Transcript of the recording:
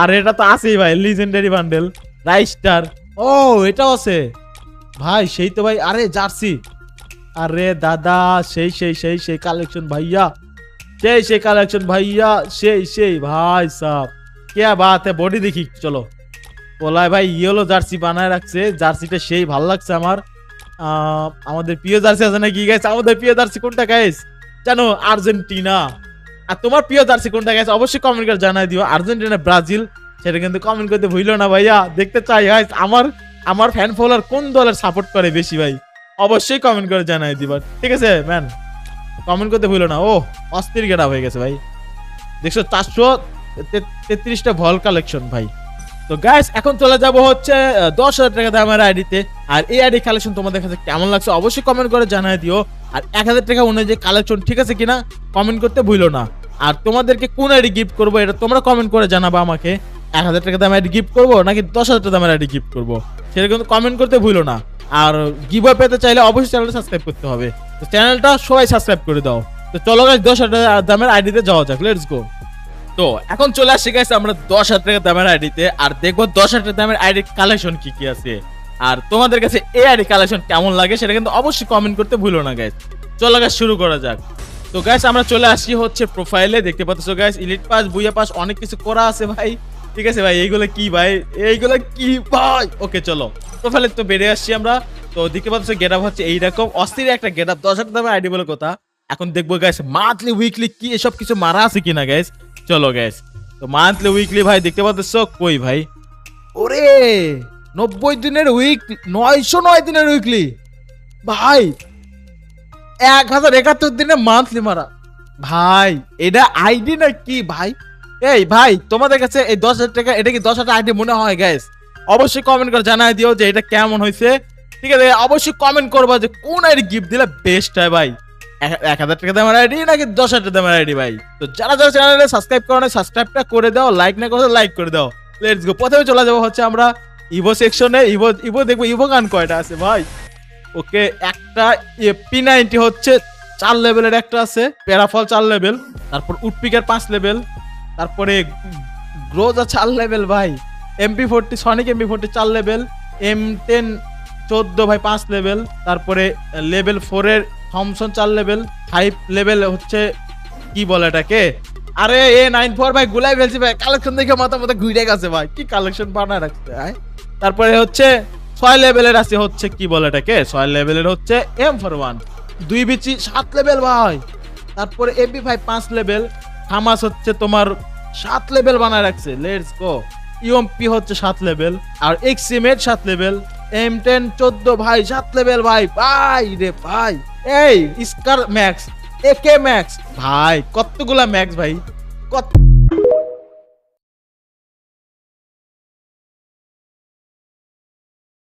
আর এটা তো আছেই ভাই, লিজেন্ডারি বান্ডেল রাইস্টার। ও এটাও আছে ভাই, সেই তো ভাই। আরে জার্সি, আরে দাদা সেই সেই সেই সেই কালেকশন ভাইয়া, সেই কালেকশন ভাইয়া, সেই ভাই সাব क्या बात है। বডি দেখি চলো। বলাই ভাই ইয়েলো জার্সি বানায় রাখছে, জার্সিটা সেই ভালো লাগছে আমার। আমাদের প্রিয় জার্সি আছে নাকি গাইস? আমাদের প্রিয় জার্সি কোনটা গাইস জানো? আর্জেন্টিনা। আর তোমার প্রিয় জার্সি কোনটা গাইস অবশ্যই কমেন্ট করে জানাই দিও। আর্জেন্টিনা ব্রাজিল সেটা কিন্তু কমেন্ট করতে ভুলো না ভাইয়া। দেখতে চাই গাইস আমার ফ্যান ফলোয়ার কোন দলের সাপোর্ট করে বেশি ভাই, অবশ্যই কমেন্ট করে জানাই দিবা, ঠিক আছে ম্যান? কমেন্ট করতে ভুলো না। ও অস্থির গেটা হয়ে গেছে ভাই, দেখছো 433টা ভল কালেকশন ভাই। তো গাইস এখন চলে যাব হচ্ছে 10,000 টাকা দামের আইডিতে। আর এই আইডি কালেকশন তোমাদের কাছে কেমন লাগছে অবশ্যই কমেন্ট করে জানাই দিও। আর 1000 টাকা অনুযায়ী কালেকশন ঠিক আছে কিনা কমেন্ট করতে ভুলো না। আর তোমাদেরকে কোন আইডি গিফট করবো এটা তোমরা কমেন্ট করে জানাবা আমাকে। 1000 টাকা দামের আইডি গিফট করবো নাকি 10,000 টাকা দামের আইডি গিফট করবো সেটা কিন্তু কমেন্ট করতে ভুলো না। আর গিভওয়ে পেতে চাইলে অবশ্যই চ্যানেলটা সাবস্ক্রাইব করতে হবে। তো চ্যানেলটা সবাই সাবস্ক্রাইব করে দাও। তো চলো গাইস 10,000 টাকা দামের আইডিতে যাওয়া যাক, লেটস গো। তো এখন চলে আসছে গাইস আমরা 10,000 টাকা দামের আইডিতে, আর দেখবো 10,000 টাকা দামের আইডি কালেকশন কি কি আছে। আর তোমাদের কাছে এই আইডি কালেকশন কেমন লাগে সেটা কিন্তু অবশ্যই কমেন্ট করতে ভুলো না গাইস। চলো গাইস শুরু করা যাক। তো গাইস আমরা চলে আসি হচ্ছে প্রোফাইলে, দেখতে পাচ্ছ গাইস ইলিট পাস বুইয়া পাস অনেক কিছু করা আছে ভাই, ঠিক আছে ভাই? এইগুলো কি ভাই, এইগুলো কি ভাই? ওকে চলো প্রোফাইলে তো বেরিয়ে আসছি আমরা। তো দেখতে পাচ্ছ গেটআপ হচ্ছে এইরকম অস্থির একটা গেটআপ। 10,000 টাকা দামের আইডি বলে কথা। এখন দেখবো গাইস মান্থলি উইকলি কি এসব কিছু মারা আছে কিনা গাইস। চলো গাইস তো মান্থলি উইকলি ভাই দেখতে পাচ্ছ কই ভাই, ওরে 90 দিনের উইক, 909 দিনের উইকলি ভাই, 1071 দিনের মান্থলি মারা ভাই। এটা আইডি না কি ভাই? এই ভাই তোমাদের কাছে এই 10,000 টাকা এটা কি 10,000 আইডি মনে হয় গাইস? অবশ্যই কমেন্ট করে জানাই দিও যে এটা কেমন হয়েছে, ঠিক আছে? অবশ্যই কমেন্ট করবা যে কোন আইডি গিফট দিলে বেস্ট হয় ভাই, 1000 টাকা দামের আইডি নাকি 10,000 টাকা দামের আইডি ভাই। তো যারা যারা চ্যানেলে সাবস্ক্রাইব করো না সাবস্ক্রাইবটা করে দাও, লাইক না করো লাইক করে দাও। Let's go. প্রথমে চলে যাবো হচ্ছে আমরা ইভো সেকশনে। ইভো দেখবো ইভো গান কয়টা আছে ভাই। ওকে একটা P90 হচ্ছে 4 লেভেলের একটা আছে, প্যারাফল 4 লেভেল, তারপর উডপিকার 5 লেভেল, তারপরে গ্রোজা 4 লেভেল ভাই, MP40 Sonic MP40 4 level, M10 14 ভাই 5 লেভেল, তারপরে লেভেল 4 এর থমসন 4 লেভেল, 5 লেভেল হচ্ছে কি বলে এটাকে, আরে A94 ভাই গুলাই ফেলছি ভাই। কালেকশন দেখে মাথা ঘুরে গেছে ভাই, কি কালেকশন বানায় রাখছে ভাই। তারপরে হচ্ছে 6 লেভেলের আছে হচ্ছে কি বলে এটাকে, 6 লেভেলের হচ্ছে M41 2 বিচি 7 লেভেল ভাই। তারপরে MP5 5 লেভেল, হামাস হচ্ছে তোমার 7 লেভেল বানায় রাখছে। Let's go. ইউএমপি হচ্ছে 7 লেভেল, আর এক্সিমেট 7 লেভেল, M10 14 ভাই 7 লেভেল ভাই। ভাই রে ভাই, এই স্কার ম্যাক্স, AK ম্যাক্স ভাই, কতগুলা ম্যাক্স ভাই, কত